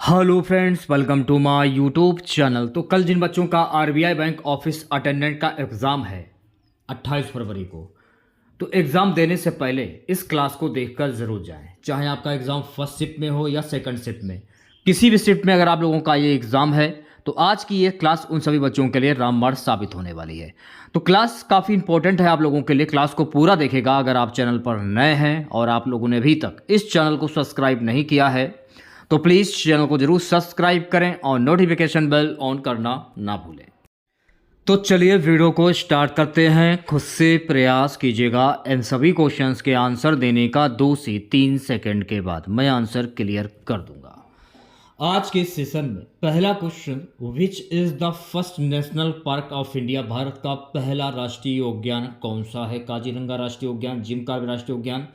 Hello friends, welcome to my YouTube channel. तो कल जिन बच्चों का आरबीआई बैंक ऑफिस अटेंडेंट का एग्ज़ाम है 28 फरवरी को, तो एग्ज़ाम देने से पहले इस क्लास को देखकर ज़रूर जाएं। चाहे आपका एग्ज़ाम फर्स्ट शिफ्ट में हो या सेकंड शिफ्ट में, किसी भी शिफ्ट में अगर आप लोगों का ये एग्ज़ाम है तो आज की ये क्लास उन सभी बच्चों के लिए रामबाण साबित होने वाली है। तो क्लास काफ़ी इंपॉर्टेंट है आप लोगों के लिए। क्लास को पूरा देखेगा। अगर आप चैनल पर नए हैं और आप लोगों ने अभी तक इस चैनल को सब्सक्राइब नहीं किया है तो प्लीज़ चैनल को जरूर सब्सक्राइब करें और नोटिफिकेशन बेल ऑन करना ना भूलें। तो चलिए वीडियो को स्टार्ट करते हैं। खुद से प्रयास कीजिएगा इन सभी क्वेश्चंस के आंसर देने का 2 से 3 सेकंड के बाद मैं आंसर क्लियर कर दूंगा। आज के सेशन में पहला question, which is the first national park of India? Bharat का पहला राष्ट्रीय उद्यान कौन सा है? काजीरंगा राष्ट्रीय उद्यान, जिम कार्बेट राष्ट्रीय उद्यान,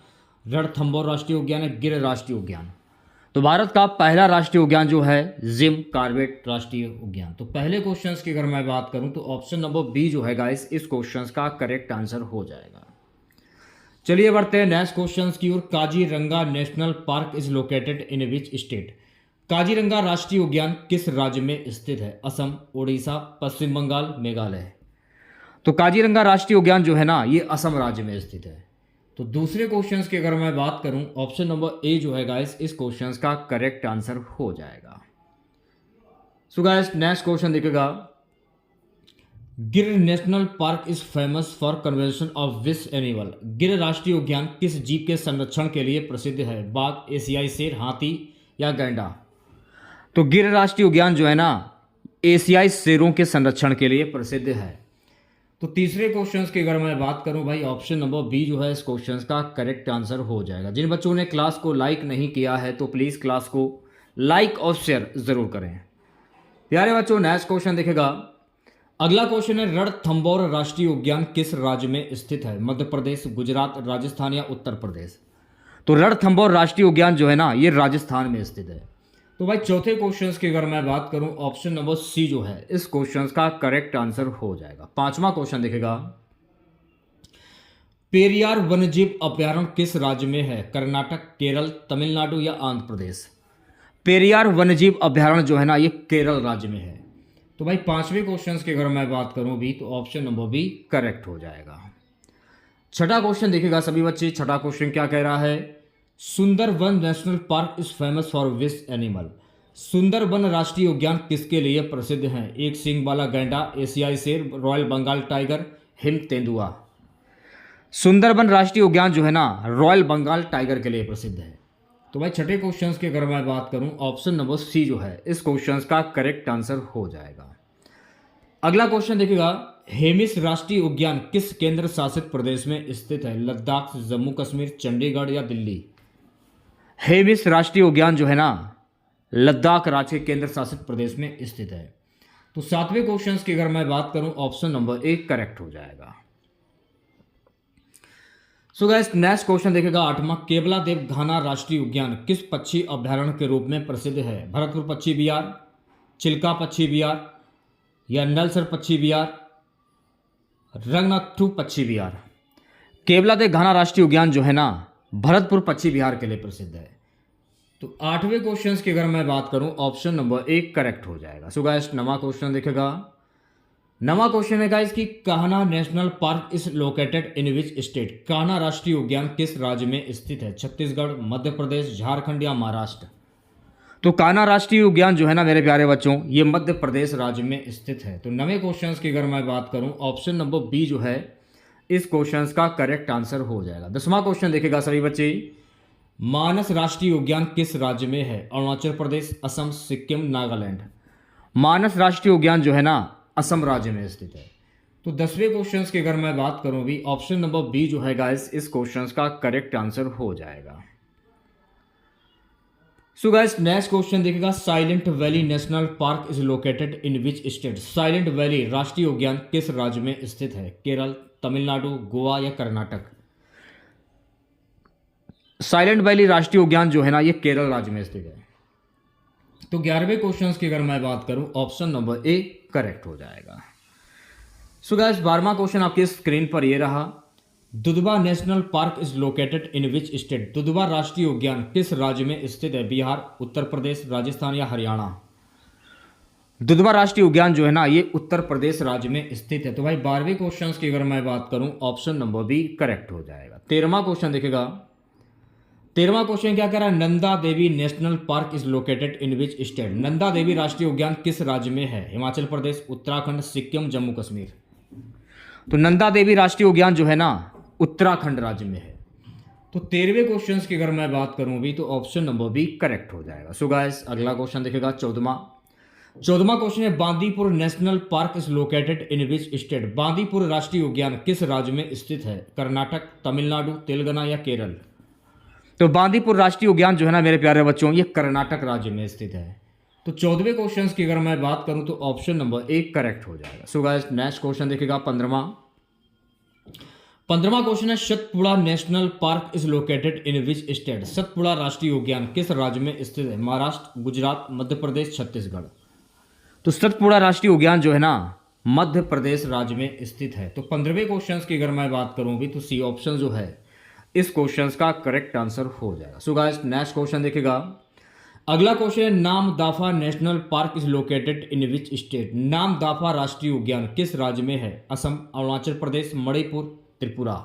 रणथंभौर राष्ट्रीय उद्यान है, गिर राष्ट्रीय उद्यान? तो भारत का पहला राष्ट्रीय उद्यान जो है जिम कार्बेट राष्ट्रीय उद्यान। तो पहले क्वेश्चंस की अगर मैं बात करूं तो ऑप्शन नंबर बी जो है गाइस इस क्वेश्चंस का करेक्ट आंसर हो जाएगा। चलिए बढ़ते हैं नेक्स्ट क्वेश्चंस की ओर। Kaziranga national park is located in which state? Kaziranga राष्ट्रीय उद्यान किस राज्य में स्थित है? असम, उड़ीसा, पश्चिम बंगाल, मेघालय? तो काजीरंगा राष्ट्रीय उद्यान जो है ना ये असम राज्य में स्थित है। तो दूसरे क्वेश्चंस की अगर मैं बात करूं, ऑप्शन नंबर ए जो है गाइस इस क्वेश्चंस का करेक्ट आंसर हो जाएगा। सो गाइस नेक्स्ट क्वेश्चन देखिएगा। गिर national park is famous for conservation of which animal? गिर राष्ट्रीय उद्यान किस जीव के संरक्षण के लिए प्रसिद्ध है? बाघ, एशियाई शेर, हाथी या गैंडा? तो गिर राष्ट्रीय उद्यान जो है ना एशियाई शेरों के संरक्षण के लिए प्रसिद्ध है। तो तीसरे क्वेश्चंस की अगर मैं बात करूं भाई, ऑप्शन नंबर बी जो है इस क्वेश्चंस का करेक्ट आंसर हो जाएगा। जिन बच्चों ने क्लास को लाइक नहीं किया है तो प्लीज़ क्लास को लाइक और शेयर ज़रूर करें। प्यारे बच्चों नेक्स्ट क्वेश्चन देखेगा। अगला क्वेश्चन है, रणथंभौर राष्ट्रीय उद्यान किस राज्य में स्थित है? मध्य प्रदेश, गुजरात, राजस्थान या उत्तर प्रदेश? तो रणथंभौर राष्ट्रीय उद्यान जो है ना ये राजस्थान में स्थित है। तो भाई चौथे क्वेश्चंस की अगर मैं बात करूं, ऑप्शन नंबर सी जो है इस क्वेश्चंस का करेक्ट आंसर हो जाएगा। पांचवा क्वेश्चन देखेगा। पेरियार वन्यजीव अभयारण्य किस राज्य में है? कर्नाटक, केरल, तमिलनाडु या आंध्र प्रदेश? पेरियार वन्यजीव अभयारण्य जो है ना ये केरल राज्य में है। तो भाई पांचवें क्वेश्चंस की अगर मैं बात करूं भी तो ऑप्शन नंबर बी करेक्ट हो जाएगा। छठा क्वेश्चन देखेगा सभी बच्चे। छठा क्वेश्चन क्या कह रहा है? Sundarban national park is famous for which animal? Sundarban राष्ट्रीय उद्यान किसके लिए प्रसिद्ध है? एक सींग वाला गैंडा, एशियाई शेर, रॉयल बंगाल टाइगर, हिम तेंदुआ? सुंदरबन राष्ट्रीय उद्यान जो है ना रॉयल बंगाल टाइगर के लिए प्रसिद्ध है। तो भाई छठे क्वेश्चंस की अगर मैं बात करूं, ऑप्शन नंबर सी जो है इस क्वेश्चंस का करेक्ट आंसर हो जाएगा। अगला क्वेश्चन देखिएगा। हेमिस राष्ट्रीय उद्यान किस केंद्र शासित प्रदेश में स्थित है? लद्दाख, जम्मू कश्मीर, चंडीगढ़ या दिल्ली? हेमिस राष्ट्रीय उद्यान जो है ना लद्दाख राज्य के केंद्र शासित प्रदेश में स्थित है। तो सातवें क्वेश्चंस की अगर मैं बात करूं, ऑप्शन नंबर ए करेक्ट हो जाएगा। सो गाइस नेक्स्ट क्वेश्चन देखेगा आठवां। केवलादेव घाना राष्ट्रीय उद्यान किस पक्षी अभ्यारण्य के रूप में प्रसिद्ध है? भरतपुर पक्षी विहार, चिल्का पक्षी विहार या नलसर पक्षी विहार, रंगनाथू पक्षी विहार? केवलादेव घाना राष्ट्रीय उद्यान जो है ना भरतपुर पक्षी विहार के लिए प्रसिद्ध है। तो आठवें क्वेश्चंस की अगर मैं बात करूं, ऑप्शन नंबर ए करेक्ट हो जाएगा। सो गाइस नवा क्वेश्चन देखेगा। नवा क्वेश्चन है गाइस कि Kanha national park is located in which state? Kanha राष्ट्रीय उद्यान किस राज्य में स्थित है? छत्तीसगढ़, मध्य प्रदेश, झारखंड या महाराष्ट्र? तो कान्हा राष्ट्रीय उद्यान जो है ना मेरे प्यारे बच्चों ये मध्य प्रदेश राज्य में स्थित है। तो नवे क्वेश्चंस की अगर मैं बात करूं, ऑप्शन नंबर बी जो है इस क्वेश्चंस का करेक्ट आंसर हो जाएगा। 10वां क्वेश्चन देखेगा सभी बच्चे। मानस राष्ट्रीय उद्यान किस राज्य में है? अरुणाचल प्रदेश, असम, सिक्किम, नागालैंड? मानस राष्ट्रीय उद्यान जो है ना असम राज्य में स्थित है। तो 10वें क्वेश्चंस की अगर मैं बात करूं भी, ऑप्शन नंबर बी जो है गाइस इस क्वेश्चंस का करेक्ट आंसर हो जाएगा। सो गाइस नेक्स्ट क्वेश्चन देखिएगा। Silent valley national park is located in which state? Silent valley राष्ट्रीय उद्यान किस राज्य में स्थित है? केरल, तमिलनाडु, गोवा या कर्नाटक? साइलेंट वैली राष्ट्रीय उद्यान जो है ना ये केरल राज्य में स्थित है। तो 11वें क्वेश्चंस की अगर मैं बात करूं, ऑप्शन नंबर ए करेक्ट हो जाएगा। सो गाइस 12वां क्वेश्चन आपकी स्क्रीन पर ये रहा। Dudhwa national park is located in which state? Dudhwa राष्ट्रीय उद्यान किस राज्य में स्थित है? बिहार, उत्तर प्रदेश, राजस्थान या हरियाणा? दुधवा राष्ट्रीय उद्यान जो है ना, ये उत्तर प्रदेश राज्य में स्थित है। तो भाई 12वें क्वेश्चन की अगर मैं बात करूं, ऑप्शन नंबर बी करेक्ट हो जाएगा। 13वां क्वेश्चन देखेगा। 13वां क्वेश्चन क्या कह रहा है? Nanda Devi national park is located in which state? Nanda Devi राष्ट्रीय उद्यान किस राज्य में है? हिमाचल प्रदेश, उत्तराखंड, सिक्किम, जम्मू कश्मीर? तो नंदा देवी राष्ट्रीय उद्यान जो है ना, उत्तराखंड राज्य में है। तो 13वें क्वेश्चन की अगर मैं बात करूं भी, तो ऑप्शन नंबर बी करेक्ट हो जाएगा। सो गाइस, अगला क्वेश्चन देखेगा 14वां क्वेश्चन है, Bandipur national park is located in which state? Bandipur राष्ट्रीय उद्यान किस राज्य में स्थित है? कर्नाटक, तमिलनाडु, तेलंगाना या केरल? तो बांदीपुर राष्ट्रीय उद्यान जो है ना मेरे प्यारे बच्चों, ये कर्नाटक राज्य में स्थित है। तो 14वें क्वेश्चन की अगर मैं बात करूं, तो ऑप्शन नंबर ए करेक्ट हो जाएगा। सो गाइस, नेक्स्ट क्वेश्चन देखेगा 15वां क्वेश्चन है, Satpura national park is located in which state? Satpura राष्ट्रीय उद्यान किस राज्य में स्थित है? महाराष्ट्र, गुजरात, मध्य प्रदेश, छत्तीसगढ़? तो सतपुड़ा राष्ट्रीय उद्यान जो है ना, मध्य प्रदेश राज्य में स्थित है। तो 15वें क्वेश्चन की अगर मैं बात करूं भी, तो सी ऑप्शन जो है इस क्वेश्चन का करेक्ट आंसर हो जाएगा। सो गाइस, नेक्स्ट क्वेश्चन देखेगा। अगला क्वेश्चन है, Namdapha national park is located in which state? Namdapha राष्ट्रीय उद्यान किस राज्य में है? असम, अरुणाचल प्रदेश, मणिपुर, त्रिपुरा?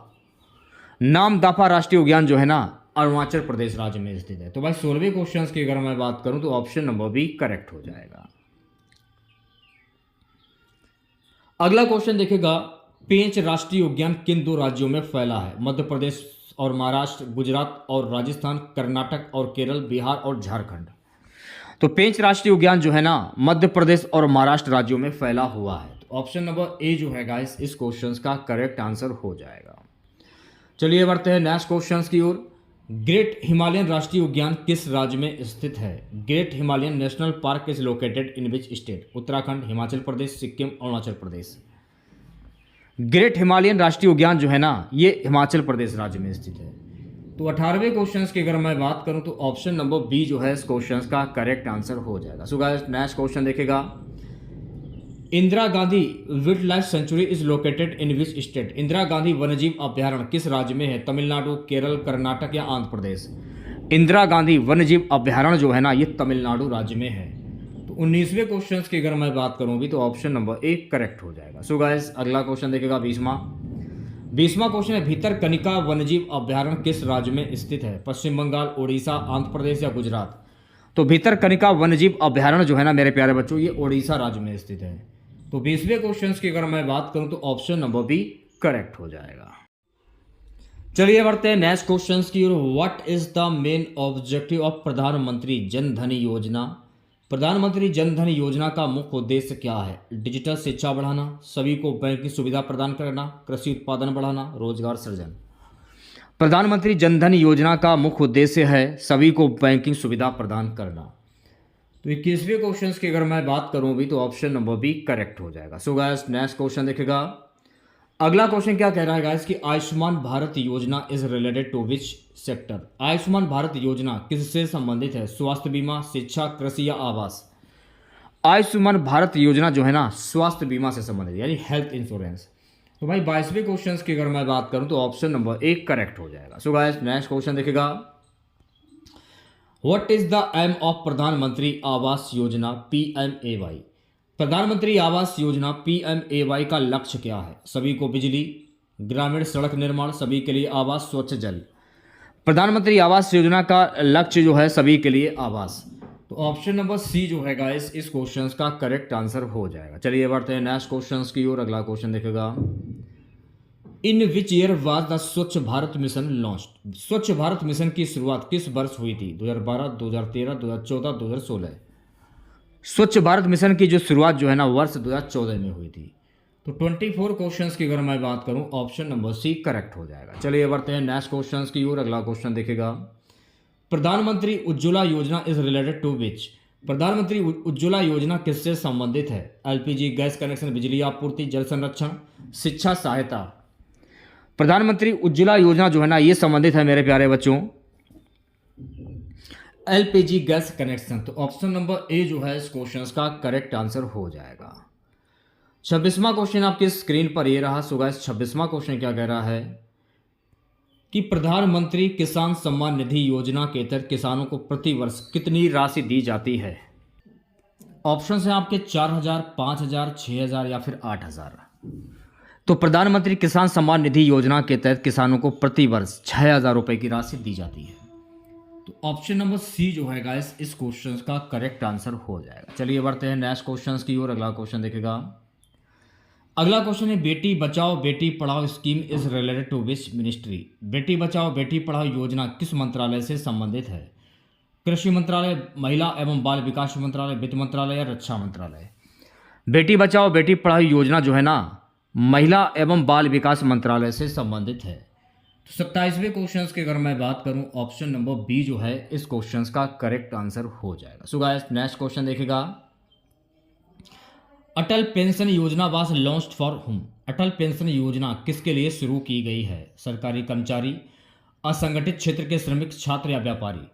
नामदाफा राष्ट्रीय उद्यान जो है ना, अरुणाचल प्रदेश राज्य में स्थित है। तो भाई 16वें क्वेश्चन की अगर मैं बात करूं, तो ऑप्शन नंबर बी करेक्ट हो जाएगा। अगला क्वेश्चन देखेगा, पेंच राष्ट्रीय उद्यान किन दो राज्यों में फैला है? मध्य प्रदेश और महाराष्ट्र, गुजरात और राजस्थान, कर्नाटक और केरल, बिहार और झारखंड? तो पेंच राष्ट्रीय उद्यान जो है ना, मध्य प्रदेश और महाराष्ट्र राज्यों में फैला हुआ है। तो ऑप्शन नंबर ए जो है गाइस इस क्वेश्चन का करेक्ट आंसर हो जाएगा। चलिए बढ़ते हैं नेक्स्ट क्वेश्चन की ओर। ग्रेट हिमालयन राष्ट्रीय उद्यान किस राज्य में स्थित है? Great Himalayan national park is located in which state? Uttarakhand, Himachal Pradesh, Sikkim, Arunachal Pradesh? Great Himalayan राष्ट्रीय उद्यान जो है ना, ये हिमाचल प्रदेश राज्य में स्थित है। तो 18वें क्वेश्चन की अगर मैं बात करूं, तो ऑप्शन नंबर बी जो है इस क्वेश्चन का करेक्ट आंसर हो जाएगा। सो गाइस, नेक्स्ट क्वेश्चन देखेगा। Indira Gandhi wild life sanctuary is located in which state? Indira Gandhi वन्यजीव अभ्यारण्य किस राज्य में है? तमिलनाडु, केरल, कर्नाटक या आंध्र प्रदेश? इंदिरा गांधी वन्यजीव अभ्यारण्य जो है ना, ये तमिलनाडु राज्य में है। तो 19वें क्वेश्चन की अगर मैं बात करूं भी, तो ऑप्शन नंबर ए करेक्ट हो जाएगा। सो गाइस, अगला क्वेश्चन देखेगा 20वां क्वेश्चन है, भितरकनिका वन्यजीव अभ्यारण्य किस राज्य में स्थित है? पश्चिम बंगाल, ओडिशा, आंध्र प्रदेश या गुजरात? तो भितरकनिका वन्यजीव अभ्यारण्य जो है ना मेरे प्यारे बच्चों, ये ओडिशा राज्य में स्थित है। तो 20वें क्वेश्चन की अगर मैं बात करूं, तो ऑप्शन नंबर बी करेक्ट हो जाएगा। चलिए बढ़ते हैं नेक्स्ट क्वेश्चन की ओर। What is the main objective of Pradhan Mantri Jan धन योजना? प्रधानमंत्री जन धन योजना का मुख्य उद्देश्य क्या है? डिजिटल शिक्षा बढ़ाना, सभी को बैंकिंग सुविधा प्रदान करना, कृषि उत्पादन बढ़ाना, रोजगार सृजन? प्रधानमंत्री जन धन योजना का मुख्य उद्देश्य है सभी को बैंकिंग सुविधा प्रदान करना। तो 21वें क्वेश्चन की अगर मैं बात करूं भी, तो ऑप्शन नंबर बी करेक्ट हो जाएगा। सो गाइस, नेक्स्ट क्वेश्चन देखेगा। अगला क्वेश्चन क्या कह रहा है गाइस कि Ayushman Bharat Yojana is related to which sector? Ayushman Bharat Yojana किससे संबंधित है? स्वास्थ्य बीमा, शिक्षा, कृषि या आवास? आयुष्मान भारत योजना जो है ना, स्वास्थ्य बीमा से संबंधित, यानी हेल्थ इंश्योरेंस। तो भाई 22वें क्वेश्चन की अगर मैं बात करूं, तो ऑप्शन नंबर ए करेक्ट हो जाएगा। सो गाइस, नेक्स्ट क्वेश्चन देखेगा। What is the aim of Pradhanmantri Awas योजना PMAY? प्रधानमंत्री आवास योजना PMAY का लक्ष्य क्या है? सभी को बिजली, ग्रामीण सड़क निर्माण, सभी के लिए आवास, स्वच्छ जल? प्रधानमंत्री आवास योजना का लक्ष्य जो है सभी के लिए आवास। तो ऑप्शन नंबर सी जो है गाइस इस क्वेश्चन का करेक्ट आंसर हो जाएगा। चलिए बढ़ते हैं नेक्स्ट क्वेश्चन की ओर। अगला क्वेश्चन देखेगा। इन विच ईयर वाज द स्वच्छ भारत मिशन लॉन्च्ड? स्वच्छ भारत मिशन की शुरुआत किस वर्ष हुई थी? 2012, 2013, 2014, 2016? स्वच्छ भारत मिशन की जो शुरुआत जो है ना, वर्ष 2014 में हुई थी। तो 24 क्वेश्चंस की अगर मैं बात करूं, ऑप्शन नंबर सी करेक्ट हो जाएगा। चलिए बढ़ते हैं नेक्स्ट क्वेश्चंस की ओर। अगला क्वेश्चन देखेगा। प्रधानमंत्री उज्ज्वला योजना इज रिलेटेड टू विच? प्रधानमंत्री उज्ज्वला योजना किससे संबंधित है? LPG गैस कनेक्शन, बिजली आपूर्ति, जल संरक्षण, शिक्षा सहायता? प्रधानमंत्री उज्ज्वला योजना जो है ना, ये संबंधित है मेरे प्यारे बच्चों LPG गैस कनेक्शन। तो ऑप्शन नंबर ए जो है इस क्वेश्चन का करेक्ट आंसर हो जाएगा। 26वां क्वेश्चन आपकी स्क्रीन पर ये रहा। सो गाइस 26वां क्वेश्चन क्या कह रहा है? कि प्रधानमंत्री किसान सम्मान निधि योजना के तहत किसानों को प्रति वर्ष कितनी राशि दी जाती है। ऑप्शन है आपके 4,000, 5,000, 6,000 या फिर 8,000। तो प्रधानमंत्री किसान सम्मान निधि योजना के तहत किसानों को प्रति वर्ष 6,000 रुपए की राशि दी जाती है। तो ऑप्शन नंबर सी जो है गाइस इस क्वेश्चन का करेक्ट आंसर हो जाएगा। चलिए बढ़ते हैं नेक्स्ट क्वेश्चन की ओर। अगला क्वेश्चन देखेगा। अगला क्वेश्चन है बेटी Bachao Beti Padhao scheme is related to which ministry. Beti Bachao Beti पढ़ाओ योजना किस मंत्रालय से संबंधित है। कृषि मंत्रालय, महिला एवं बाल विकास मंत्रालय, वित्त मंत्रालय या रक्षा मंत्रालय। बेटी बचाओ बेटी पढ़ाओ योजना जो है ना महिला एवं बाल विकास मंत्रालय से संबंधित है। तो 27वें क्वेश्चन की अगर मैं बात करूं ऑप्शन नंबर बी जो है इस क्वेश्चन का करेक्ट आंसर हो जाएगा। सो गाइस नेक्स्ट क्वेश्चन देखेगा। अटल पेंशन योजना वाज लॉन्च्ड फॉर हुम। अटल पेंशन योजना किसके लिए शुरू की गई है। सरकारी कर्मचारी, असंगठित क्षेत्र के श्रमिक, छात्र या व्यापारी।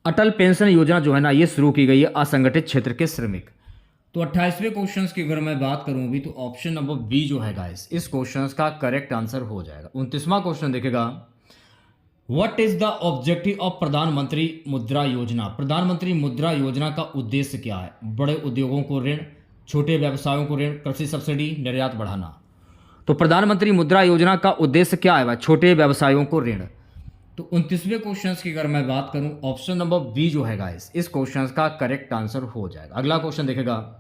अटल पेंशन योजना जो है ना ये शुरू की गई है असंगठित क्षेत्र के श्रमिक। तो 28वें क्वेश्चन की अगर मैं बात करूं भी तो ऑप्शन नंबर बी जो है गाइस इस क्वेश्चन का करेक्ट आंसर हो जाएगा। 29वां क्वेश्चन देखेगा। What is the objective of प्रधानमंत्री मुद्रा योजना। प्रधानमंत्री मुद्रा योजना का उद्देश्य क्या है। बड़े उद्योगों को ऋण, छोटे व्यवसायों को ऋण, कृषि सब्सिडी, निर्यात बढ़ाना। तो प्रधानमंत्री मुद्रा योजना का उद्देश्य क्या है भाई। छोटे व्यवसायों को ऋण। तो 29वें क्वेश्चन की अगर मैं बात करूं ऑप्शन नंबर बी जो है गाइस इस क्वेश्चन का करेक्ट आंसर हो जाएगा। अगला क्वेश्चन देखेगा।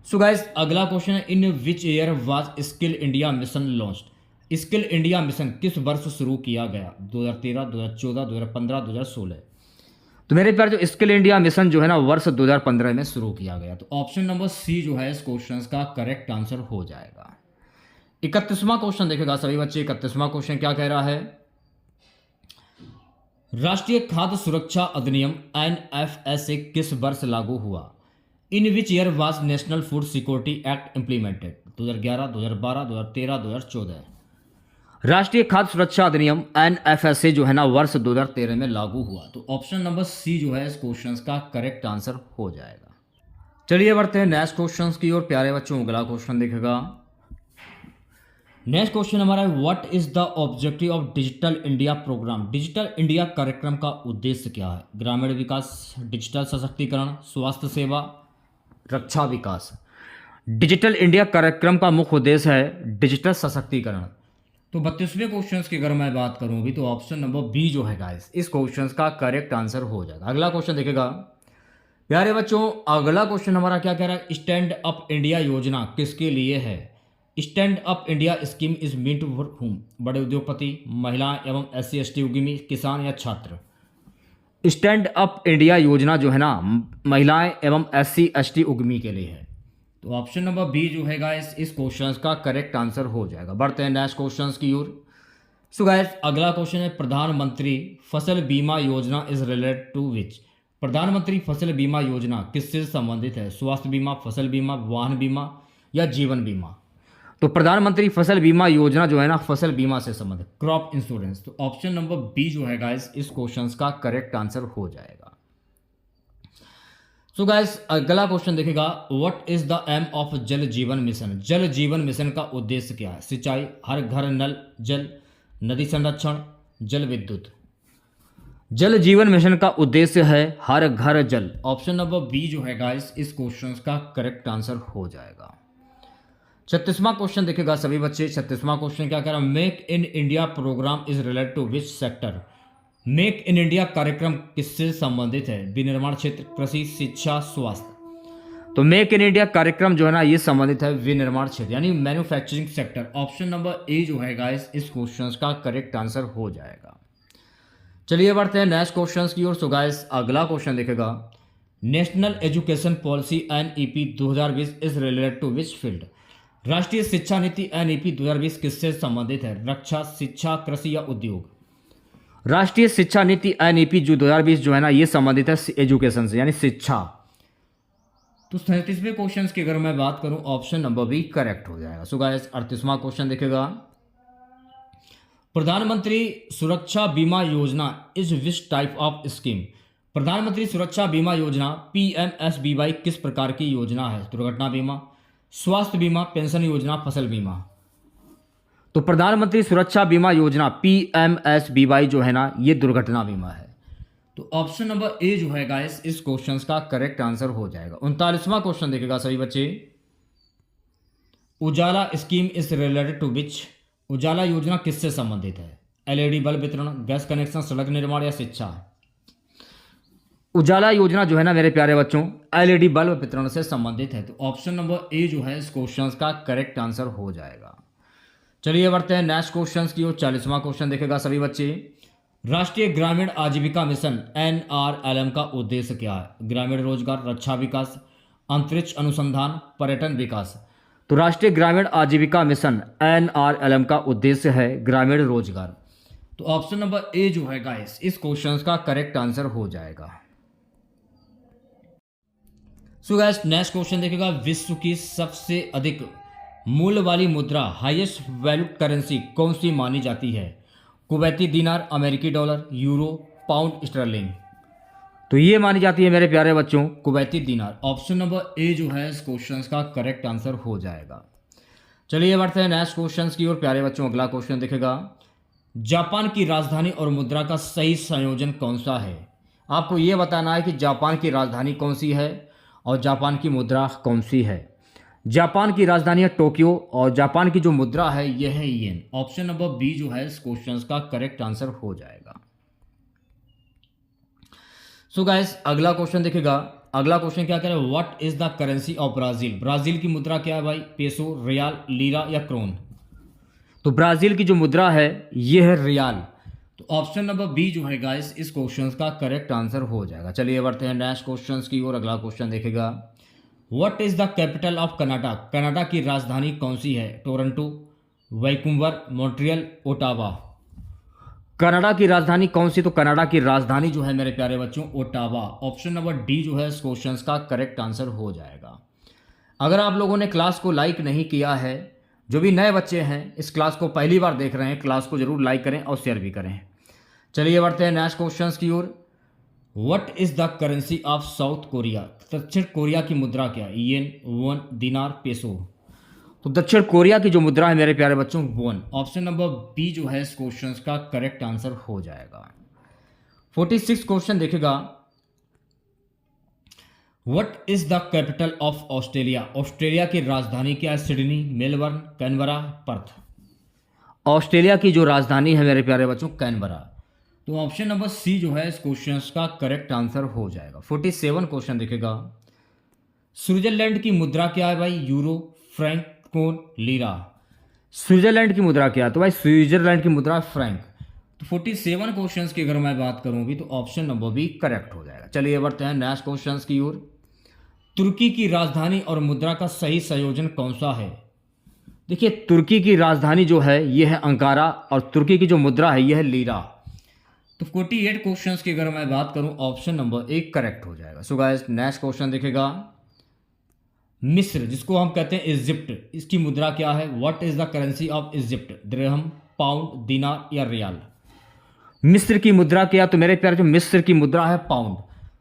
सो गाइस अगला क्वेश्चन है in which year was skill India mission launched. Skill India mission किस वर्ष शुरू किया गया। 2013, 2014, 2015, 2016। तो मेरे प्यार जो स्किल इंडिया मिशन जो है ना वर्ष 2015 में शुरू किया गया। तो ऑप्शन नंबर सी जो है इस क्वेश्चन का करेक्ट आंसर हो जाएगा। 31वां क्वेश्चन देखेगा सभी बच्चे। 31वां क्वेश्चन क्या कह रहा है। राष्ट्रीय खाद्य सुरक्षा अधिनियम NFSA किस वर्ष लागू हुआ। In which year was national food security act implemented. 2011, 2012, 2013, 2014। राष्ट्रीय खाद्य सुरक्षा अधिनियम NFSA जो है ना वर्ष 2013 में लागू हुआ। तो ऑप्शन नंबर सी जो है इस क्वेश्चन का करेक्ट आंसर हो जाएगा। चलिए बढ़ते हैं नेक्स्ट क्वेश्चन की ओर। प्यारे बच्चों अगला क्वेश्चन देखेगा। नेक्स्ट क्वेश्चन हमारा है what is the objective of digital India program. Digital India कार्यक्रम का उद्देश्य क्या है। ग्रामीण विकास, डिजिटल सशक्तिकरण, स्वास्थ्य सेवा, रक्षा विकास। डिजिटल इंडिया कार्यक्रम का मुख्य उद्देश्य है डिजिटल सशक्तिकरण। तो 32वें क्वेश्चन की अगर मैं बात करूं भी तो ऑप्शन नंबर बी जो है गाइस इस क्वेश्चन का करेक्ट आंसर हो जाएगा। अगला क्वेश्चन देखेगा। प्यारे बच्चों अगला क्वेश्चन हमारा क्या कह रहा है। स्टैंड अप इंडिया योजना किसके लिए है। Stand up India scheme is mean to for whom. बड़े उद्योगपति, महिला एवं SC ST उद्यमी, किसान या छात्र। स्टैंड अप इंडिया योजना जो है ना महिलाएं एवं SC ST उद्यमी के लिए है। तो ऑप्शन नंबर बी जो है गाइस इस क्वेश्चन का करेक्ट आंसर हो जाएगा। बढ़ते हैं नेक्स्ट क्वेश्चन की ओर। सो गाइस अगला क्वेश्चन है प्रधानमंत्री फसल बीमा योजना इज रिलेटेड टू विच। प्रधानमंत्री फसल बीमा योजना किससे संबंधित है। स्वास्थ्य बीमा, फसल बीमा, वाहन बीमा या जीवन बीमा। तो प्रधानमंत्री फसल बीमा योजना जो है ना फसल बीमा से संबंधित, क्रॉप इंश्योरेंस। तो ऑप्शन नंबर बी जो है गाइस इस क्वेश्चन का करेक्ट आंसर हो जाएगा। सो गाइस अगला क्वेश्चन देखेगा what is the aim of Jal Jeevan mission. जल जीवन मिशन का उद्देश्य क्या है। सिंचाई, हर घर नल जल, नदी संरक्षण, जल विद्युत। जल जीवन मिशन का उद्देश्य है हर घर जल। ऑप्शन नंबर बी जो है गाइस इस क्वेश्चन का करेक्ट आंसर हो जाएगा। 36वां क्वेश्चन देखेगा सभी बच्चे। 36वां क्वेश्चन क्या कह रहा है make in India program is related to which sector. Make in India कार्यक्रम किससे संबंधित है। विनिर्माण क्षेत्र, कृषि, शिक्षा, स्वास्थ्य। तो मेक इन इंडिया कार्यक्रम जो है ना ये संबंधित है विनिर्माण क्षेत्र यानी manufacturing sector. Option number A जो है गाइस इस क्वेश्चन का करेक्ट आंसर हो जाएगा। चलिए बढ़ते हैं नेक्स्ट क्वेश्चन की ओर। सो गाइस अगला क्वेश्चन देखेगा national education policy NEP 2020 is related to which field. राष्ट्रीय शिक्षा नीति NEP 2020 किससे संबंधित है। रक्षा, शिक्षा, कृषि या उद्योग। राष्ट्रीय शिक्षा नीति NEP जो 2020 जो है ना ये संबंधित है एजुकेशन से यानी शिक्षा। तो 37वें क्वेश्चन की अगर मैं बात करूं ऑप्शन नंबर बी करेक्ट हो जाएगा। सो गाइस 38वां क्वेश्चन देखेगा प्रधानमंत्री सुरक्षा बीमा योजना is which type of scheme. प्रधानमंत्री सुरक्षा बीमा योजना PMSBY किस प्रकार की योजना है। दुर्घटना बीमा, स्वास्थ्य बीमा, पेंशन योजना, फसल बीमा। तो प्रधानमंत्री सुरक्षा बीमा योजना PMSBY जो है ना, ये दुर्घटना बीमा है। तो ऑप्शन नंबर ए जो है गाइस इस क्वेश्चन का करेक्ट आंसर हो जाएगा। 39वां क्वेश्चन देखेगा सभी बच्चे। उजाला स्कीम इज रिलेटेड टू विच? उजाला योजना किससे संबंधित है? LED बल्ब वितरण, गैस कनेक्शन, सड़क निर्माण या शिक्षा? उजाला योजना जो है ना मेरे प्यारे बच्चों, LED बल्ब वितरण से संबंधित है। तो ऑप्शन नंबर ए जो है इस क्वेश्चन का करेक्ट आंसर हो जाएगा। चलिए बढ़ते हैं नेक्स्ट क्वेश्चन की ओर। 40वां क्वेश्चन देखेगा सभी बच्चे। राष्ट्रीय ग्रामीण आजीविका मिशन NRLM का उद्देश्य क्या है? ग्रामीण रोजगार, रक्षा विकास, अंतरिक्ष अनुसंधान, पर्यटन विकास? तो राष्ट्रीय ग्रामीण आजीविका मिशन NRLM का उद्देश्य है ग्रामीण रोजगार। तो ऑप्शन नंबर ए जो है गाइस इस क्वेश्चन का करेक्ट आंसर हो जाएगा। सो गाइस नेक्स्ट क्वेश्चन देखेगा। विश्व की सबसे अधिक मूल्य वाली मुद्रा, हाईएस्ट वैल्यू करेंसी कौन सी मानी जाती है? कुवैती दिनार, अमेरिकी डॉलर, यूरो, पाउंड स्टर्लिंग? तो ये मानी जाती है मेरे प्यारे बच्चों कुवैती दिनार। ऑप्शन नंबर ए जो है इस क्वेश्चन का करेक्ट आंसर हो जाएगा। चलिए बढ़ते हैं नेक्स्ट क्वेश्चन की ओर प्यारे बच्चों। अगला क्वेश्चन देखेगा। जापान की राजधानी और मुद्रा का सही संयोजन कौन सा है? आपको ये बताना है कि जापान की राजधानी कौन सी है और जापान की मुद्रा कौन सी है। जापान की राजधानी है टोक्यो और जापान की जो मुद्रा है यह है येन। ऑप्शन नंबर बी जो है इस क्वेश्चन का करेक्ट आंसर हो जाएगा। सो गाइस अगला क्वेश्चन देखेगा। अगला क्वेश्चन क्या कह रहा है? What is the currency of Brazil? Brazil की मुद्रा क्या है भाई? पेसो, रियाल, लीरा या क्रोन? तो ब्राजील की जो मुद्रा है यह है रियाल। तो ऑप्शन नंबर बी जो है गाइस इस क्वेश्चन का करेक्ट आंसर हो जाएगा। चलिए बढ़ते हैं नेक्स्ट क्वेश्चन की ओर। अगला क्वेश्चन देखेगा। What is the capital of Canada? Canada की राजधानी कौन सी है? Toronto, Vancouver, Montreal, Ottawa? Canada की राजधानी कौन सी? तो कनाडा की राजधानी जो है मेरे प्यारे बच्चों ओटावा। ऑप्शन नंबर डी जो है इस क्वेश्चन का करेक्ट आंसर हो जाएगा। अगर आप लोगों ने क्लास को लाइक नहीं किया है, जो भी नए बच्चे हैं इस क्लास को पहली बार देख रहे हैं, क्लास को जरूर लाइक करें और शेयर भी करें। चलिए बढ़ते हैं नेक्स्ट क्वेश्चन की ओर। What is the currency of south Korea? दक्षिण कोरिया की मुद्रा क्या है? येन, वोन, दिनार, पेसो? तो दक्षिण कोरिया की जो मुद्रा है मेरे प्यारे बच्चों वोन। ऑप्शन नंबर बी जो है इस क्वेश्चन का करेक्ट आंसर हो जाएगा। 46 क्वेश्चन देखेगा। What is the capital of Australia? Australia की राजधानी क्या है? Sydney, Melbourne, Canberra, Perth? Australia की जो राजधानी है मेरे प्यारे बच्चों कैनबरा। तो ऑप्शन नंबर सी जो है इस क्वेश्चन का करेक्ट आंसर हो जाएगा। 47 क्वेश्चन देखेगा। स्विट्जरलैंड की मुद्रा क्या है भाई? Euro, franc, krone, lira? Switzerland की मुद्रा क्या है? तो भाई स्विट्जरलैंड की मुद्रा फ्रैंक। तो 47 क्वेश्चन की अगर मैं बात करूं भी तो ऑप्शन नंबर बी करेक्ट हो जाएगा। चलिए बढ़ते हैं नेक्स्ट क्वेश्चन की ओर। तुर्की की राजधानी और मुद्रा का सही संयोजन कौन सा है? देखिए तुर्की की राजधानी जो है यह है अंकारा और तुर्की की जो मुद्रा है यह है लीरा। तो 48 क्वेश्चंस की अगर मैं बात करूं ऑप्शन नंबर ए करेक्ट हो जाएगा। सो गाइस नेक्स्ट क्वेश्चन देखेगा। मिस्र जिसको हम कहते हैं इजिप्ट, इसकी मुद्रा क्या है? What is the currency of Egypt? Dirham, pound, दिनार या रियाल? मिस्र की मुद्रा क्या? तो मेरे प्यारे जो मिस्र की मुद्रा है पाउंड।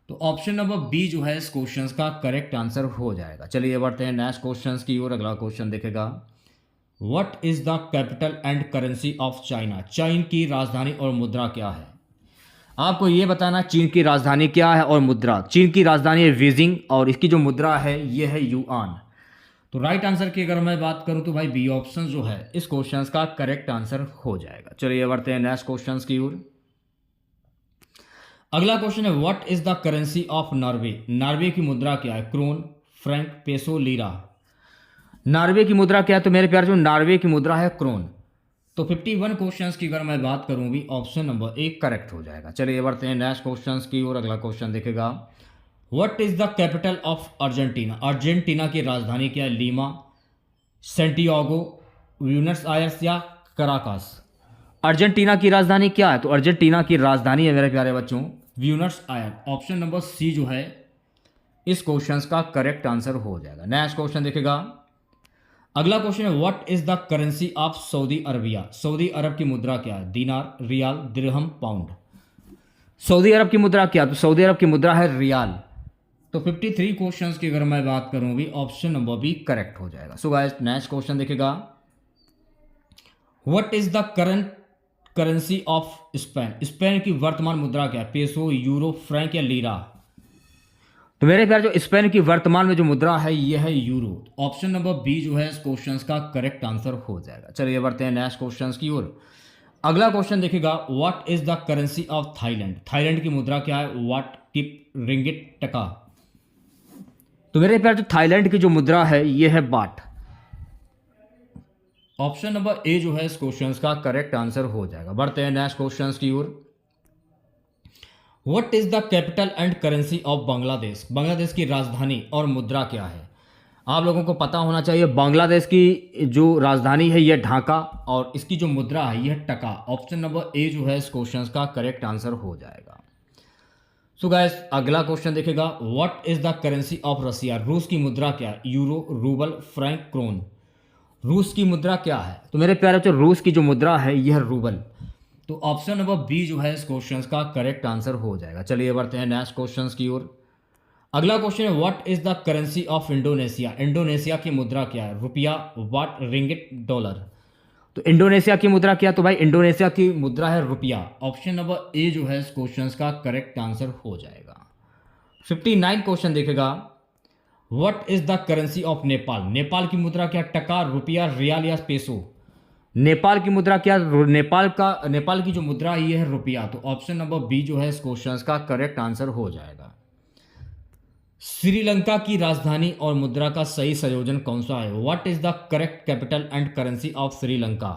तो ऑप्शन नंबर बी जो है इस क्वेश्चन का करेक्ट आंसर हो जाएगा। चलिए बढ़ते हैं नेक्स्ट क्वेश्चन की ओर। अगला क्वेश्चन देखेगा। What is the capital and currency of China? चीन की राजधानी और मुद्रा क्या है? आपको ये बताना चीन की राजधानी क्या है और मुद्रा। चीन की राजधानी है बीजिंग और इसकी जो मुद्रा है ये है युआन। तो राइट आंसर की अगर मैं बात करूं तो भाई बी ऑप्शन जो है इस क्वेश्चन का करेक्ट आंसर हो जाएगा। चलिए बढ़ते हैं नेक्स्ट क्वेश्चन की ओर। अगला क्वेश्चन है what is the currency of Norway? Norway की मुद्रा क्या है? Krone, franc, peso, lira? Norway की मुद्रा क्या है? तो मेरे प्यारे जो नॉर्वे की मुद्रा है क्रोन। तो 51 क्वेश्चंस की अगर मैं बात करूं भी ऑप्शन नंबर ए करेक्ट हो जाएगा। चलिए बढ़ते हैं नेक्स्ट क्वेश्चंस की ओर। अगला क्वेश्चन देखेगा। What is the capital of Argentina? Argentina की राजधानी क्या है? लीमा, सेंटियागो, ब्यूनस आयर्स या कराकास? अर्जेंटीना की राजधानी क्या है? तो अर्जेंटीना की राजधानी है मेरे प्यारे बच्चों Buenos Aires. Option number C जो है इस क्वेश्चन का करेक्ट आंसर हो जाएगा। नेक्स्ट क्वेश्चन देखेगा। अगला क्वेश्चन है what is the currency of Saudi Arabia? Saudi Arab की मुद्रा क्या है? Dinar, riyal, dirham, pound? Saudi Arab की मुद्रा क्या? तो सऊदी अरब की मुद्रा है रियाल। तो 53 क्वेश्चंस की अगर मैं बात करूं भी ऑप्शन नंबर बी करेक्ट हो जाएगा। सो गाइस नेक्स्ट क्वेश्चन देखेगा। What is the current currency of Spain, Spain की वर्तमान मुद्रा क्या है? पेसो, यूरो, फ्रैंक या लीरा? तो मेरे प्यार जो स्पेन की वर्तमान में जो मुद्रा है ये है यूरो। ऑप्शन नंबर बी जो है इस क्वेश्चन का करेक्ट आंसर हो जाएगा। चलिए बढ़ते हैं नेक्स्ट क्वेश्चन की ओर। अगला क्वेश्चन देखिएगा, what is the currency of Thailand, Thailand की मुद्रा क्या है? व्हाट टिप रिंगिट टका। तो मेरे प्यार जो थाईलैंड की जो मुद्रा है ये है बाट। ऑप्शन नंबर ए जो है इस क्वेश्चन का करेक्ट आंसर हो जाएगा। बढ़ते हैं नेक्स्ट क्वेश्चन की ओर। What is the capital and currency of Bangladesh, Bangladesh की राजधानी और मुद्रा क्या है? आप लोगों को पता होना चाहिए बांग्लादेश की जो राजधानी है यह ढाका और इसकी जो मुद्रा है यह टका। ऑप्शन नंबर ए जो है इस क्वेश्चन का करेक्ट आंसर हो जाएगा। सो गाइस अगला क्वेश्चन देखेगा, what is the currency of Russia, रूस की मुद्रा क्या है? Euro, rouble, franc, krone. रूस की मुद्रा क्या है? तो मेरे प्यारे बच्चों रूस की जो मुद्रा है यह रूबल। तो ऑप्शन नंबर बी जो है इस क्वेश्चन का करेक्ट आंसर हो जाएगा। चलिए बढ़ते हैं नेक्स्ट क्वेश्चन की ओर। अगला क्वेश्चन है, what is the currency of Indonesia, Indonesia की मुद्रा क्या है? रुपया, वाट, रिंगिट, डॉलर। तो इंडोनेशिया की मुद्रा क्या? तो भाई इंडोनेशिया की मुद्रा है रुपया। ऑप्शन नंबर ए जो है इस क्वेश्चन का करेक्ट आंसर हो जाएगा। 59 क्वेश्चन देखेगा, what is the currency of Nepal, Nepal की मुद्रा क्या? टका, रुपया, रियाल या पेसो। नेपाल की मुद्रा क्या? नेपाल की जो मुद्रा ये है रुपया। तो ऑप्शन नंबर बी जो है इस क्वेश्चन का करेक्ट आंसर हो जाएगा। श्रीलंका की राजधानी और मुद्रा का सही संयोजन कौन सा है? What is the correct capital and currency of Sri Lanka,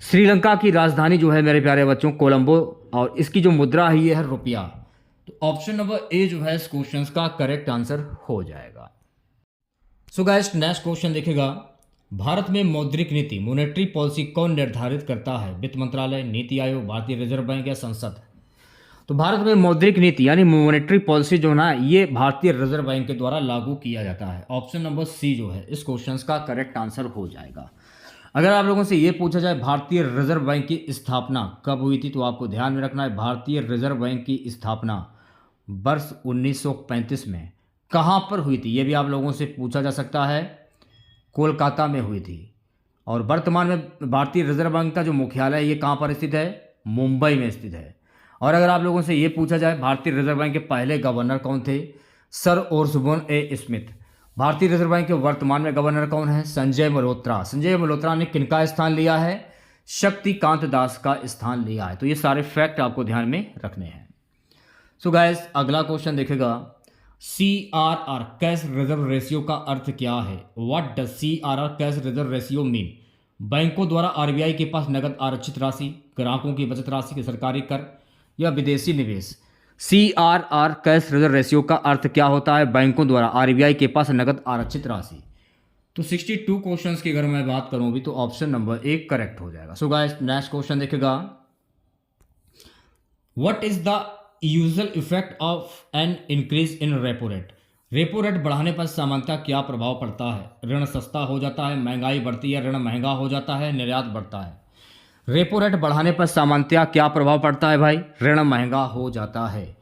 Sri Lanka की राजधानी जो है मेरे प्यारे बच्चों कोलंबो और इसकी जो मुद्रा है ये है रुपया। तो ऑप्शन नंबर ए जो है इस क्वेश्चन का करेक्ट आंसर हो जाएगा। सो गाइस नेक्स्ट क्वेश्चन देखेगा, भारत में मौद्रिक नीति मॉनेटरी पॉलिसी कौन निर्धारित करता है? वित्त मंत्रालय, नीति आयोग, भारतीय रिजर्व बैंक या संसद? तो भारत में मौद्रिक नीति यानी मॉनेटरी पॉलिसी जो ना ये भारतीय रिजर्व बैंक के द्वारा लागू किया जाता है। ऑप्शन नंबर सी जो है इस क्वेश्चन का करेक्ट आंसर हो जाएगा। अगर आप लोगों से ये पूछा जाए भारतीय रिजर्व बैंक की स्थापना कब हुई थी, तो आपको ध्यान में रखना है भारतीय रिजर्व बैंक की स्थापना वर्ष 1935 में कहाँ पर हुई थी, ये भी आप लोगों से पूछा जा सकता है। कोलकाता में हुई थी। और वर्तमान में भारतीय रिजर्व बैंक का जो मुख्यालय है ये कहाँ पर स्थित है? मुंबई में स्थित है। और अगर आप लोगों से ये पूछा जाए भारतीय रिजर्व बैंक के पहले गवर्नर कौन थे? Sir Osborne A Smith. भारतीय रिजर्व बैंक के वर्तमान में गवर्नर कौन है? संजय मल्होत्रा। संजय मल्होत्रा ने किनका स्थान लिया है? शक्तिकांत दास का स्थान लिया है। तो ये सारे फैक्ट आपको ध्यान में रखने हैं। सो गाइस अगला क्वेश्चन देखेगा, CRR कैश रिजर्व रेशियो का अर्थ क्या है? What does CRR cash reserve ratio mean? बैंकों द्वारा RBI के पास नगद आरक्षित राशि, ग्राहकों की बचत राशि, सरकारी कर या विदेशी निवेश। CRR कैश रिजर्व रेशियो का अर्थ क्या होता है? बैंकों द्वारा RBI के पास नगद आरक्षित राशि। तो 62 क्वेश्चंस की अगर मैं बात करूं भी तो ऑप्शन नंबर ए करेक्ट हो जाएगा। सो गाइस नेक्स्ट क्वेश्चन देखेगा, what is the usual effect of an increase in repo rate, repo rate बढ़ाने पर सामान्यतः क्या प्रभाव पड़ता है? ऋण सस्ता हो जाता है, महंगाई बढ़ती है, ऋण महंगा हो जाता है, निर्यात बढ़ता है। रेपो रेट बढ़ाने पर सामान्यतः क्या प्रभाव पड़ता है भाई? ऋण महंगा हो जाता है।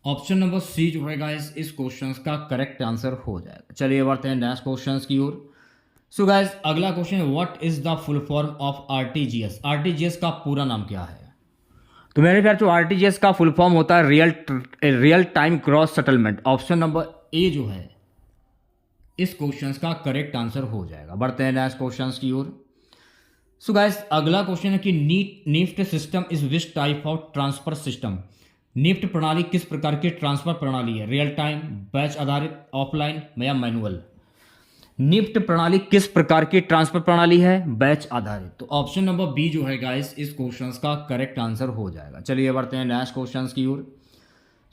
ऑप्शन नंबर सी जो है इस क्वेश्चन का करेक्ट आंसर हो जाएगा। चलिए बढ़ते हैं नेक्स्ट क्वेश्चन की ओर। सो गाइस अगला क्वेश्चन है, what is the full form of RTGS, RTGS का पूरा नाम क्या है? तो मेरे प्यार जो RTGS का फुल फॉर्म होता है real time gross settlement. Option number A जो है इस क्वेश्चन का करेक्ट आंसर हो जाएगा। बढ़ते हैं नेक्स्ट क्वेश्चन की ओर। सो गाइस अगला क्वेश्चन है कि NEFT system is which type of transfer system, NEFT प्रणाली किस प्रकार की ट्रांसफर प्रणाली है? रियल टाइम, बैच आधारित, ऑफलाइन या मैनुअल? निफ्ट प्रणाली किस प्रकार की ट्रांसफर प्रणाली है? बैच आधारित। तो ऑप्शन नंबर बी जो है गाइस इस क्वेश्चन का करेक्ट आंसर हो जाएगा। चलिए बढ़ते हैं नेक्स्ट क्वेश्चन की ओर।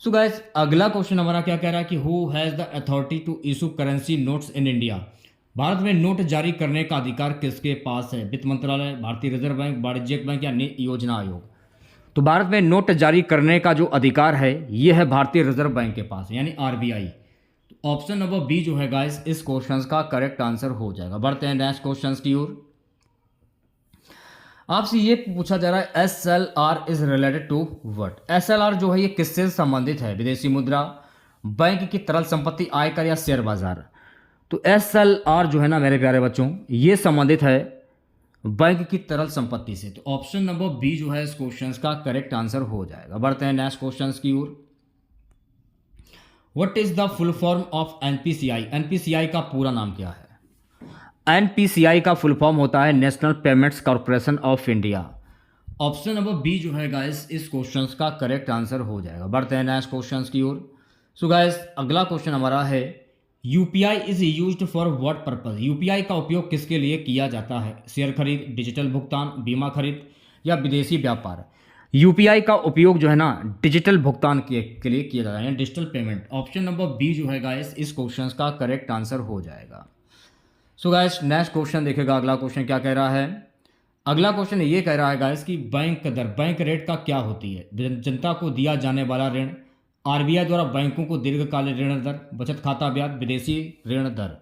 सो गाइस अगला क्वेश्चन हमारा क्या कह रहा है कि who has the authority to issue currency notes in India, Bharat में नोट जारी करने का अधिकार किसके पास है? वित्त मंत्रालय, भारतीय रिजर्व बैंक, वाणिज्यिक बैंक या योजना आयोग? तो भारत में नोट जारी करने का जो अधिकार है यह है भारतीय रिजर्व बैंक के पास यानी RBI। ऑप्शन नंबर बी जो है गाइस इस क्वेश्चन का करेक्ट आंसर हो जाएगा। बढ़ते हैं नेक्स्ट क्वेश्चन की ओर। आपसे ये पूछा जा रहा है SLR is related to what, SLR जो है ये किससे संबंधित है? विदेशी मुद्रा, बैंक की तरल संपत्ति, आयकर या शेयर बाजार? तो SLR जो है ना मेरे प्यारे बच्चों ये संबंधित है बैंक की तरल संपत्ति से। तो ऑप्शन नंबर बी जो है इस क्वेश्चन का करेक्ट आंसर हो जाएगा। बढ़ते हैं नेक्स्ट क्वेश्चन की ओर। What is the full form of NPCI? NPCI का पूरा नाम क्या है? एनपीसीआई का फुल फॉर्म होता है national payments corporation of India. Option number B जो है गाइस इस क्वेश्चन का करेक्ट आंसर हो जाएगा। बढ़ते हैं नेक्स्ट क्वेश्चन की ओर। सो गाइस अगला क्वेश्चन हमारा है UPI is used for what purpose? UPI का उपयोग किसके लिए किया जाता है? शेयर खरीद, डिजिटल भुगतान, बीमा खरीद या विदेशी व्यापार? यूपीआई का उपयोग जो है ना डिजिटल भुगतान के लिए किया जाता है, digital payment. Option number B जो है गाइस इस क्वेश्चन का करेक्ट आंसर हो जाएगा। सो गाइस नेक्स्ट क्वेश्चन देखेगा। अगला क्वेश्चन क्या कह रहा है? अगला क्वेश्चन ये कह रहा है गाइस कि बैंक दर, बैंक रेट का क्या होती है? जनता को दिया जाने वाला ऋण, आरबीआई द्वारा बैंकों को दीर्घकालीन ऋण दर, बचत खाता ब्याज, विदेशी ऋण दर।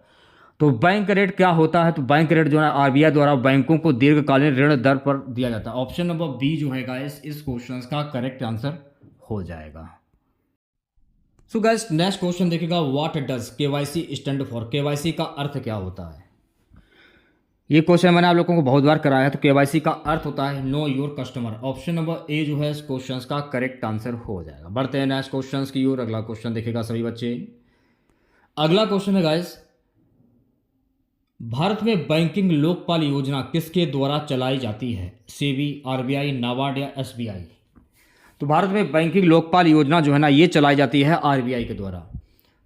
तो बैंक रेट क्या होता है? तो बैंक रेट जो है आरबीआई द्वारा बैंकों को दीर्घकालीन ऋण दर पर दिया जाता है। ऑप्शन नंबर बी जो है गाइस इस क्वेश्चन का करेक्ट आंसर हो जाएगा। सो गाइस नेक्स्ट क्वेश्चन देखिएगा। What does KYC stand for? KYC का अर्थ क्या होता है? ये क्वेश्चन मैंने आप लोगों को बहुत बार कराया है। तो केवाईसी का अर्थ होता है know your customer. Option number A जो है इस क्वेश्चन का करेक्ट आंसर हो जाएगा। बढ़ते हैं नेक्स्ट क्वेश्चन की ओर। अगला क्वेश्चन देखिएगा सभी बच्चे। अगला क्वेश्चन है गाइस भारत में बैंकिंग लोकपाल योजना किसके द्वारा चलाई जाती है? सेबी, आरबीआई, नाबार्ड या एसबीआई? तो भारत में बैंकिंग लोकपाल योजना जो है ना ये चलाई जाती है आरबीआई के द्वारा।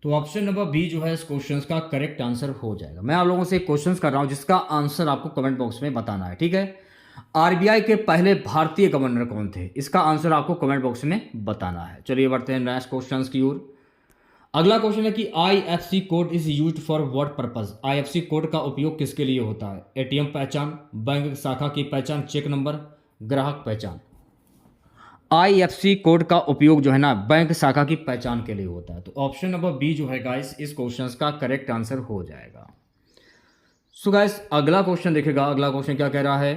तो ऑप्शन नंबर बी जो है इस क्वेश्चन का करेक्ट आंसर हो जाएगा। मैं आप लोगों से क्वेश्चन कर रहा हूं जिसका आंसर आपको कमेंट बॉक्स में बताना है, ठीक है। आरबीआई के पहले भारतीय गवर्नर कौन थे? इसका आंसर आपको कमेंट बॉक्स में बताना है। चलिए बढ़ते हैं नेक्स्ट क्वेश्चन की ओर। अगला क्वेश्चन है कि IFSC code is used for what purpose? IFSC code का उपयोग किसके लिए होता है? एटीएम पहचान, बैंक शाखा की पहचान, चेक नंबर, ग्राहक पहचान। आईएफएससी कोड का उपयोग जो है ना बैंक शाखा की पहचान के लिए होता है। तो ऑप्शन नंबर बी जो है गाइस इस क्वेश्चन का करेक्ट आंसर हो जाएगा। सो गाइस अगला क्वेश्चन देखेगा। अगला क्वेश्चन क्या कह रहा है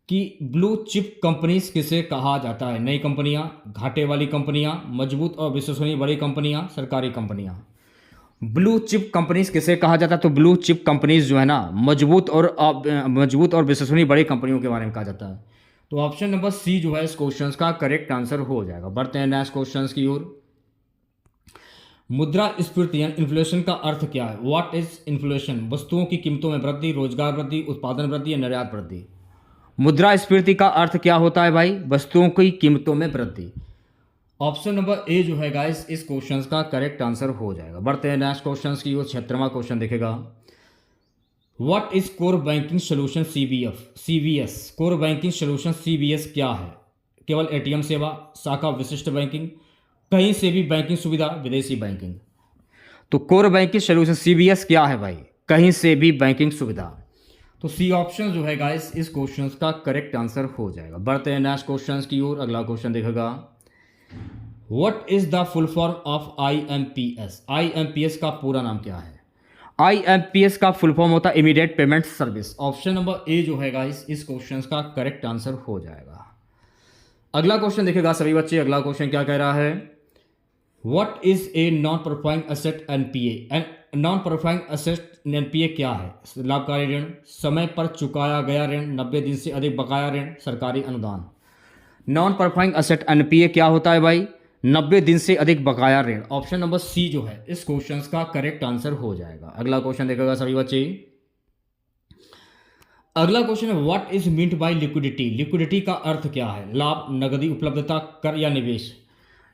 कि ब्लू चिप कंपनीज किसे कहा जाता है? नई कंपनियां, घाटे वाली कंपनियां, मजबूत और विश्वसनीय बड़ी कंपनियां, सरकारी कंपनियां। ब्लू चिप कंपनीज किसे कहा जाता है? तो ब्लू चिप कंपनीज जो है ना मजबूत और विश्वसनीय बड़ी कंपनियों के बारे में कहा जाता है। तो ऑप्शन नंबर सी जो है इस क्वेश्चन का करेक्ट आंसर हो जाएगा। बढ़ते हैं नेक्स्ट क्वेश्चन की ओर। मुद्रास्फीति इन्फ्लेशन का अर्थ क्या है? What is inflation? वस्तुओं की कीमतों में वृद्धि, रोजगार वृद्धि, उत्पादन वृद्धि या निर्यात वृद्धि? मुद्रास्फीति का अर्थ क्या होता है भाई? वस्तुओं की कीमतों में वृद्धि। ऑप्शन नंबर ए जो है गाइस इस क्वेश्चन का करेक्ट आंसर हो जाएगा। बढ़ते हैं नेक्स्ट क्वेश्चन की ओर। 76वां क्वेश्चन देखेगा। What is core banking solution CBS? Core banking solution CBS क्या है? केवल एटीएम सेवा, शाखा विशिष्ट बैंकिंग, कहीं से भी बैंकिंग सुविधा, विदेशी बैंकिंग। तो कोर बैंकिंग सोल्यूशन सीबीएस क्या है भाई? कहीं से भी बैंकिंग सुविधा। तो सी ऑप्शन जो है गाइस इस क्वेश्चन का करेक्ट आंसर हो जाएगा। बढ़ते हैं नेक्स्ट क्वेश्चन की ओर। अगला क्वेश्चन देखेगा। What is the full form of IMPS? IMPS का पूरा नाम क्या है? आईएमपीएस का फुल फॉर्म होता है immediate payment service. Option number A जो है गाइस इस क्वेश्चन का करेक्ट आंसर हो जाएगा। अगला क्वेश्चन देखेगा सभी बच्चे। अगला क्वेश्चन क्या कह रहा है? What is a non performing asset NPA? Non performing asset NPA क्या है? लाभकारी ऋण, समय पर चुकाया गया ऋण, 90 दिन से अधिक बकाया ऋण, सरकारी अनुदान। नॉन परफॉर्मिंग एसेट एनपीए क्या होता है भाई? 90 दिन से अधिक बकाया ऋण। ऑप्शन नंबर सी जो है इस क्वेश्चन का करेक्ट आंसर हो जाएगा। अगला क्वेश्चन देखेगा सभी बच्चे। अगला क्वेश्चन है what is meant by liquidity? Liquidity का अर्थ क्या है? लाभ, नकदी उपलब्धता, कर या निवेश?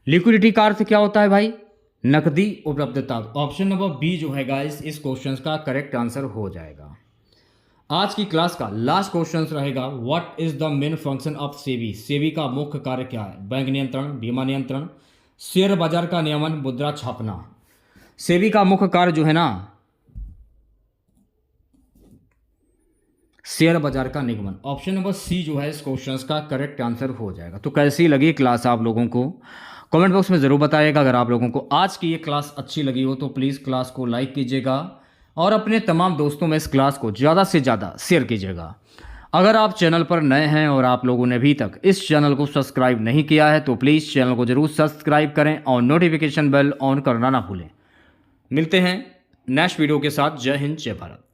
लिक्विडिटी का अर्थ क्या होता है भाई? नकदी उपलब्धता। ऑप्शन नंबर बी जो है गाइस इस क्वेश्चन का करेक्ट आंसर हो जाएगा। आज की क्लास का लास्ट क्वेश्चन रहेगा what is the main function of SEBI? SEBI का मुख्य कार्य क्या है? बैंक नियंत्रण, बीमा नियंत्रण, शेयर बाजार का नियमन, मुद्रा छापना। सेबी का मुख्य कार्य जो है ना शेयर बाजार का निगमन। ऑप्शन नंबर सी जो है इस क्वेश्चन का करेक्ट आंसर हो जाएगा। तो कैसी लगी क्लास आप लोगों को? कमेंट बॉक्स में ज़रूर बताइएगा। अगर आप लोगों को आज की ये क्लास अच्छी लगी हो तो प्लीज़ क्लास को लाइक कीजिएगा और अपने तमाम दोस्तों में इस क्लास को ज़्यादा से ज़्यादा शेयर कीजिएगा। अगर आप चैनल पर नए हैं और आप लोगों ने अभी तक इस चैनल को सब्सक्राइब नहीं किया है तो प्लीज़ चैनल को ज़रूर सब्सक्राइब करें और नोटिफिकेशन बेल ऑन करना ना भूलें। मिलते हैं नेक्स्ट वीडियो के साथ। जय हिंद, जय भारत।